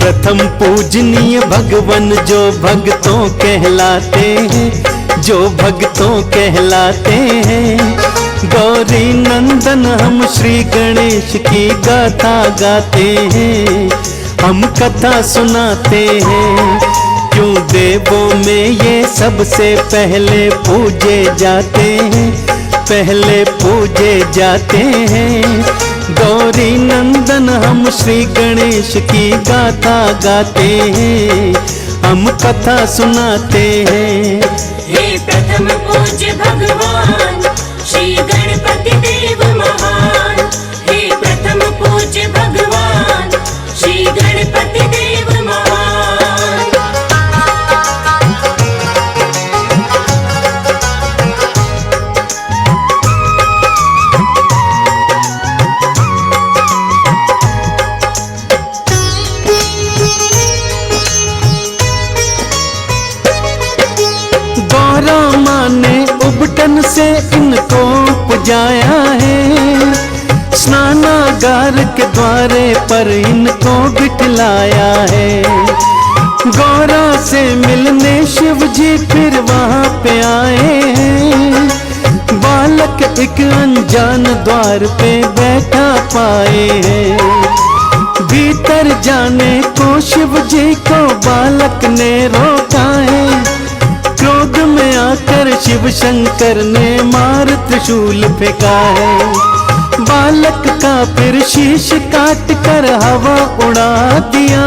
प्रथम पूजनीय भगवन जो भक्तों कहलाते हैं, जो भक्तों कहलाते हैं। गौरी नंदन हम श्री गणेश की गाथा गाते हैं, हम कथा सुनाते हैं। क्यों देवों में ये सबसे पहले पूजे जाते हैं, पहले पूजे जाते हैं। गौरी नंदन हम श्री गणेश की गाथा गाते हैं, हम कथा सुनाते हैं। हे प्रथम पूज्य भगवान श्री गणपति देव महान, हे प्रथम पूज्य भगवान श्री गणपति देव महान। गौरा माँ ने उबटन से इनको पुजाया है, स्नानागार के द्वारे पर इनको बिठलाया है। गौरा से मिलने शिव जी फिर वहाँ पे आए हैं, बालक एक अनजान द्वार पे बैठा पाए हैं। भीतर जाने को शिव जी को बालक ने रोका है, क्रोध में आकर शिव शंकर ने मार त्रिशूल फेंका है। बालक का फिर शीश काट कर हवा उड़ा दिया,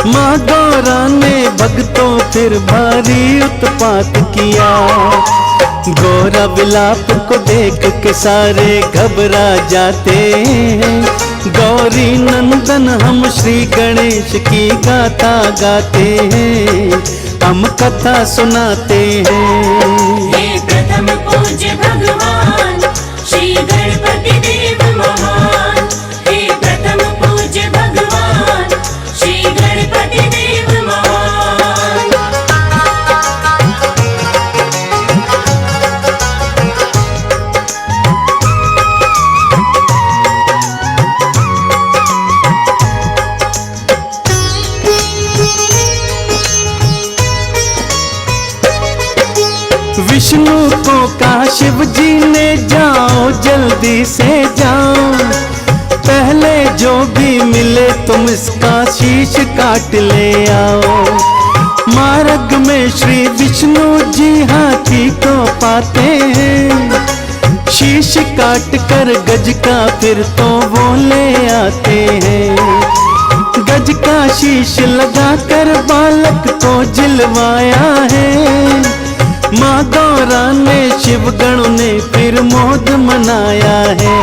माँ गौरा ने भक्तों फिर भारी उत्पात किया। गौरा विलाप को देख के सारे घबरा जाते हैं, गौरी नंदन हम श्री गणेश की गाथा गाते हैं, हम कथा सुनाते हैं। हे प्रथम पूज्य भगवान श्री गणपति देव महान, हे प्रथम पूज्य भगवान श्री गणपति देव महान। विष्णु को कहा शिव जी ने जाओ जल्दी से जाओ, पहले जो भी मिले तुम इसका शीश काट ले आओ। मार्ग में श्री विष्णु जी हाथी को पाते हैं, शीश काट कर गज का फिर तो वो ले आते हैं। गज का शीश लगा कर बालक को जिलवाया है, माँ गौरा ने शिव गणों ने फिर मोद मनाया है।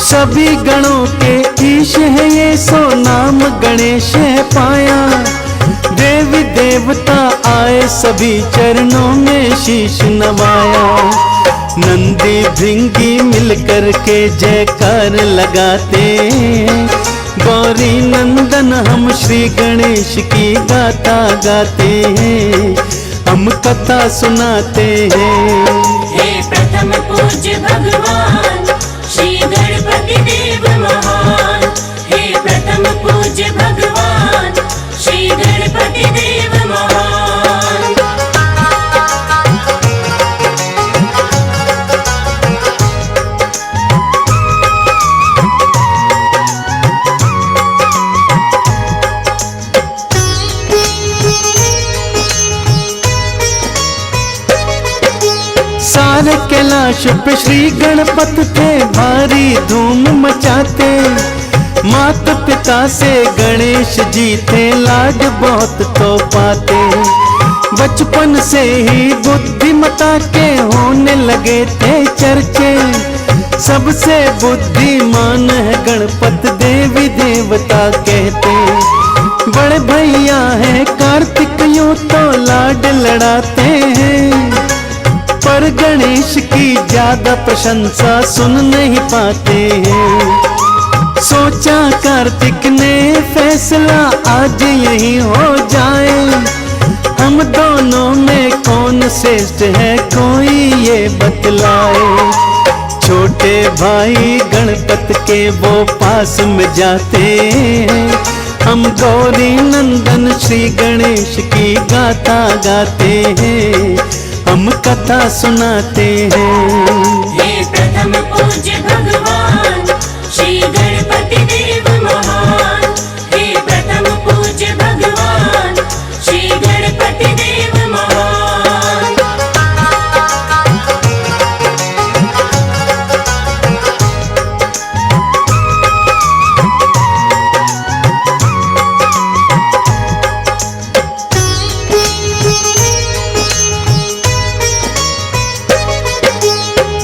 सभी गणों के ईश है ये सो नाम गणेश है पाया, देवी देवता आए सभी चरणों में शीश नवाया। नंदी भृंगी मिलकर के जयकार लगाते, गौरी नंदन हम श्री गणेश की गाथा गाते हैं, हम कथा सुनाते हैं। हे प्रथम पूज्य भगवान श्री गणपति देव महान, हे प्रथम पूज्य भगवान श्री गणपति देव महान। सारे कैलाश पे श्री गणपत थे भारी धूम मचाते, माता पिता से गणेश जी थे लाड बहुत तो पाते। बचपन से ही बुद्धिमता के होने लगे थे चर्चे, सबसे बुद्धिमान है गणपत देवी देवता कहते। बड़े भैया है कार्तिक यूं तो लाड लड़ाते हैं, पर गणेश की ज्यादा प्रशंसा सुन नहीं पाते हैं। सोचा कार्तिक ने फैसला आज यही हो जाए, हम दोनों में कौन श्रेष्ठ है कोई ये बतलाए। छोटे भाई गणपत के वो पास में जाते, हम गौरी नंदन श्री गणेश की गाथा गाते हैं, हम कथा सुनाते हैं। हे प्रथम पूज्य भगवान श्री गणपति देव महान, हे प्रथम पूज्य भगवान श्री गणपति देव महान।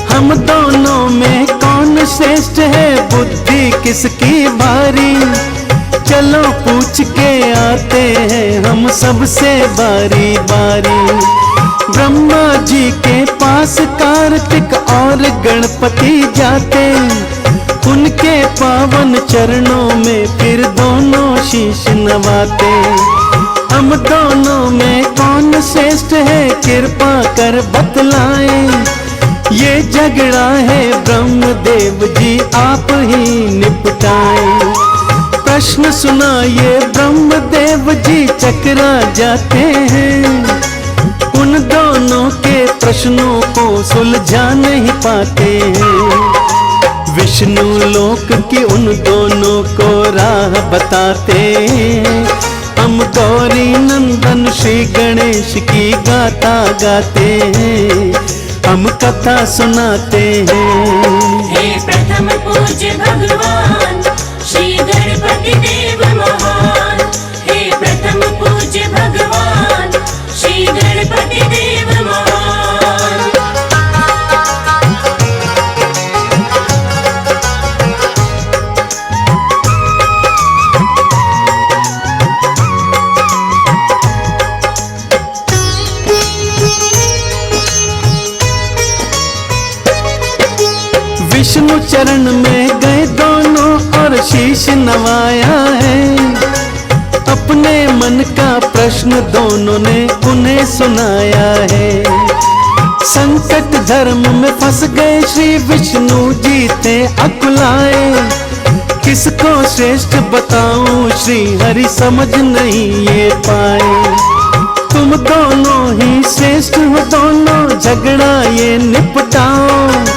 हम दोनों में कौन श्रेष्ठ है, बुद्धि किसकी भारी, चलो पूछ के आते हैं हम सबसे बारी बारी। ब्रह्मा जी के पास कार्तिक और गणपति जाते, उनके पावन चरणों में फिर दोनों शीश नवाते। हम दोनों में कौन श्रेष्ठ है, कृपा कर बतलाएं, ये झगड़ा है ब्रह्मदेव जी आप ही निपटाएं। प्रश्न सुनाइए ब्रह्मदेव जी चकरा जाते हैं, उन दोनों के प्रश्नों को सुलझा नहीं पाते हैं। विष्णु लोक की उन दोनों को राह बताते, हम गौरी नंदन श्री गणेश की गाथा गाते हैं, हम कथा सुनाते हैं। हे प्रथम पूज्य भगवान श्री गणपति देव महान, हे प्रथम पूज्य भगवान श्री गणपति देव महान। विष्णु चरण में गए दोनों और शीश नवाया है, अपने मन का प्रश्न दोनों ने उन्हें सुनाया है। संकट धर्म में फंस गए श्री विष्णु जी थे अकुलाए, किसको श्रेष्ठ बताऊं श्री हरि समझ नहीं ये पाए। तुम दोनों ही श्रेष्ठ हो, दोनों झगड़ा ये निपटाओ,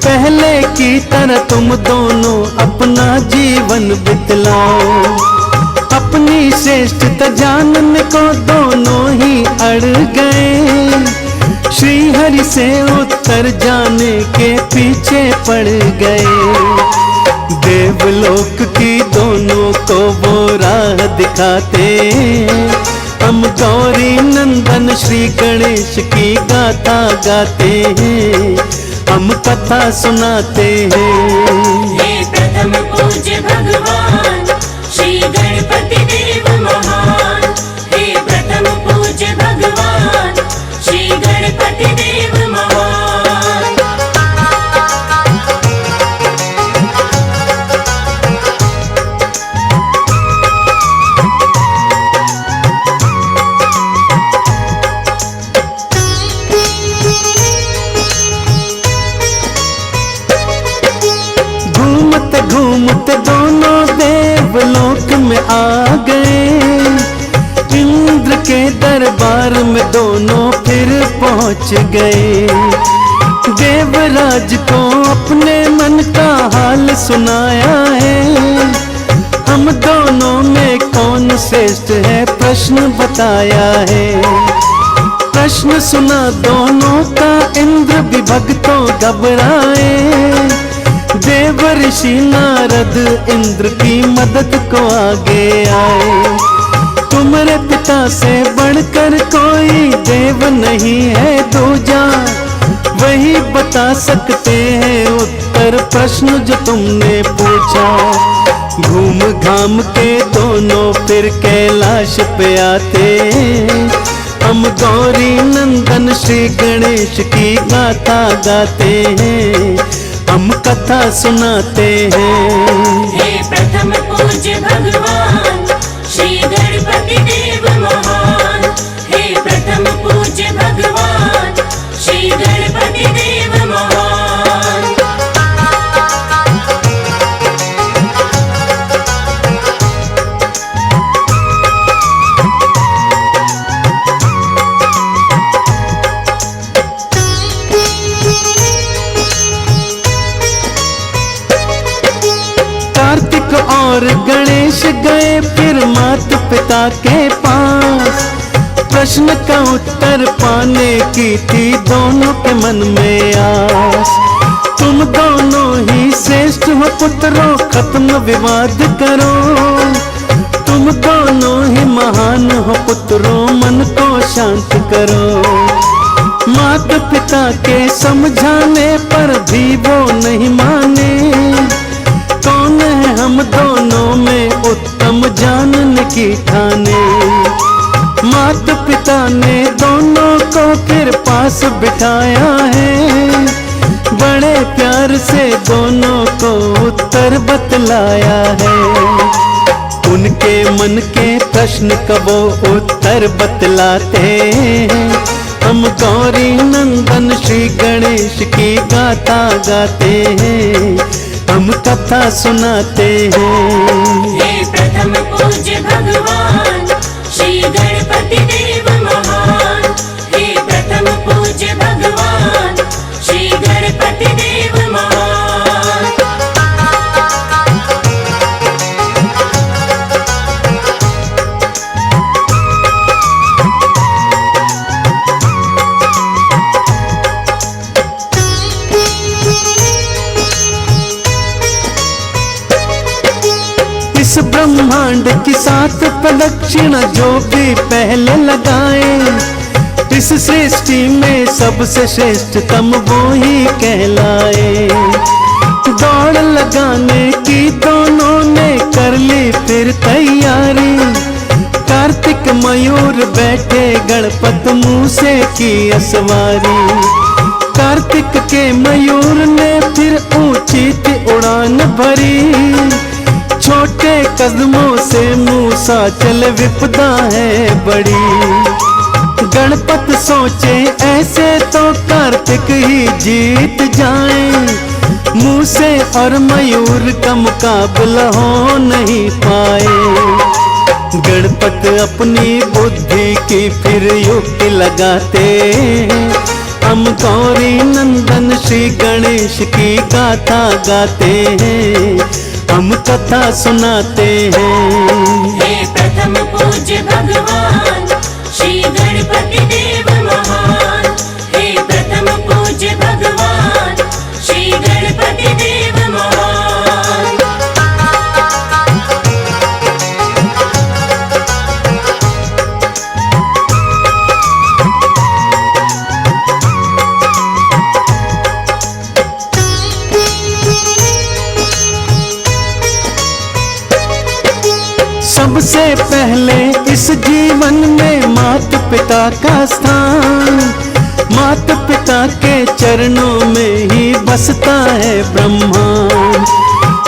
पहले की तरह तुम दोनों अपना जीवन बितलाओ। अपनी श्रेष्ठता जानने को दोनों ही अड़ गए, श्री हरि से उत्तर जाने के पीछे पड़ गए। देवलोक की दोनों को वो राह दिखाते, हम गौरी नंदन श्री गणेश की गाथा गाते हैं, हम कथा सुनाते हैं। हे प्रथम पूज्य भगवान श्री गणपति देव महान, हे प्रथम पूज्य भगवान श्री गणपति देव महान। घूमते दोनों देवलोक में आ गए, इंद्र के दरबार में दोनों फिर पहुंच गए। देवराज को अपने मन का हाल सुनाया है, हम दोनों में कौन श्रेष्ठ है प्रश्न बताया है। प्रश्न सुना दोनों का इंद्र भी भक्तों घबराए, देव ऋषि नारद इंद्र की मदद को आगे आए। तुम्हारे पिता से बढ़कर कोई देव नहीं है दूजा, वही बता सकते हैं उत्तर प्रश्न जो तुमने पूछा। घूम घाम के दोनों फिर कैलाश पे आते, हम गौरी नंदन श्री गणेश की गाथा गाते हैं, हम कथा सुनाते हैं। हे प्रथम पूज्य भगवान श्री गणपति देव महान, हे प्रथम पूज्य भगवान श्री गणपति देव महान। कार्तिक और गणेश गए फिर माता पिता के पास। प्रश्न का उत्तर पाने की थी दोनों के मन में आस। तुम दोनों ही श्रेष्ठ हो पुत्रों, खत्म विवाद करो। तुम दोनों ही महान हो पुत्रों, मन को शांत करो। माता पिता के समझाने पर भी वो नहीं माने। कौन है हम दोनों में उत्तम जानने की ठाने। माता पिता ने दोनों को फिर पास बिठाया है। बड़े प्यार से दोनों को उत्तर बतलाया है। उनके मन के प्रश्न का वो उत्तर बतलाते हैं। हम गौरी नंदन श्री गणेश की गाथा गाते हैं, हम कथा सुनाते हैं। हे प्रथम पूज्य भगवान श्री गणपति देव महान। हे प्रथम पूज्य भगवान श्री गणपति देव महान। इस ब्रह्मांड की 7 प्रदक्षिणा जो भी पहले लगाए, इस सृष्टि में सबसे श्रेष्ठतम वो ही कहलाए। दौड़ लगाने की दोनों ने कर ली फिर तैयारी। कार्तिक मयूर बैठे गणपत मुँह से की असवारी। कार्तिक के मयूर ने फिर ऊंची थी उड़ान भरी। छोटे कदमों से मूसा चल विपदा है बड़ी। गणपत सोचे ऐसे तो कार्तिक ही जीत जाएं। मूसे और मयूर का मुकाबला हो नहीं पाए। गणपत अपनी बुद्धि की फिर युक्ति लगाते। हम गौरी नंदन श्री गणेश की गाथा गाते हैं, हम कथा सुनाते हैं। हे प्रथम पूज्य भगवान श्री गणपति देव महान। हे प्रथम पूज्य भगवान श्री गणपति देव महान। सबसे पहले इस जीवन में माता पिता का स्थान। माता पिता के चरणों में ही बसता है ब्रह्मांड।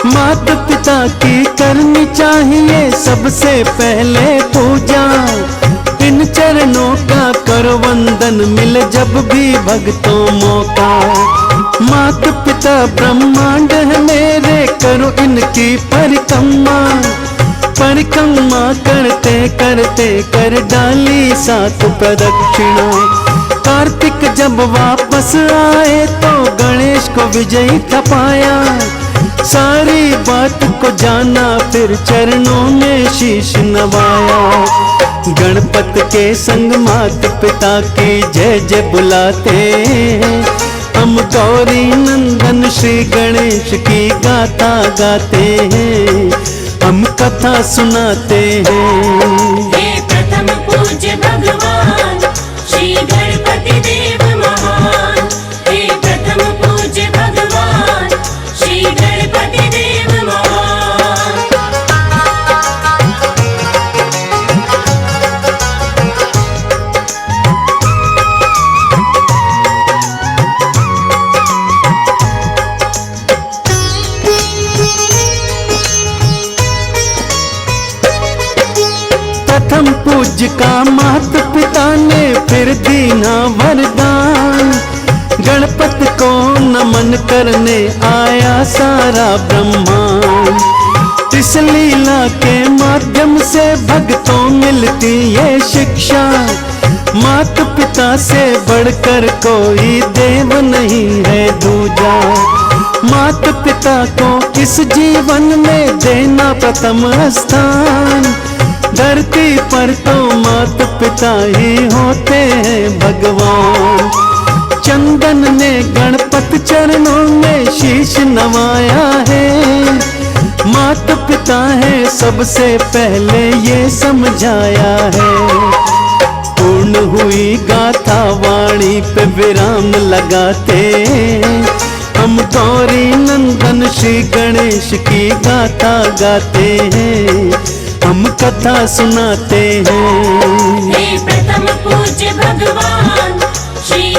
माता पिता की करनी चाहिए सबसे पहले पूजा। इन चरणों का करो वंदन मिले जब भी भक्तों मौका। माता पिता ब्रह्मांड है मेरे, करो इनकी परिक्रमा। परिक्रमा करते करते कर डाली 7 प्रदक्षिणा। कार्तिक जब वापस आए तो गणेश को विजयी थपाया। सारी बात को जाना फिर चरणों में शीश नवाया। गणपत के संग माता पिता की जय जय बुलाते हैं। हम गौरी नंदन श्री गणेश की गाथा गाते हैं, हम कथा सुनाते हैं। हे प्रथम पूज्य भगवान श्री गणपति देव महान। हे प्रथम पूज्य भगवान श्री गणपति देव महान। प्रथम पूज्य का माता पिता ने फिर दीना वरदान। गणपत को नमन करने आया सारा ब्रह्मांड। इस लीला के माध्यम से भक्तों मिलती ये शिक्षा। माता पिता से बढ़कर कोई देव नहीं है दूजा। मात पिता को इस जीवन में देना प्रथम स्थान। धरती पर तो मात पिता ही होते हैं भगवान। चंदन ने गणपति चरणों में शीश नवाया है। मात पिता है सबसे पहले ये समझाया है। पूर्ण हुई गाथा वाणी पे विराम लगाते। हम गौरी नंदन श्री गणेश की गाथा गाते हैं, हम कथा सुनाते हैं। हे प्रथम पूज्य भगवान श्री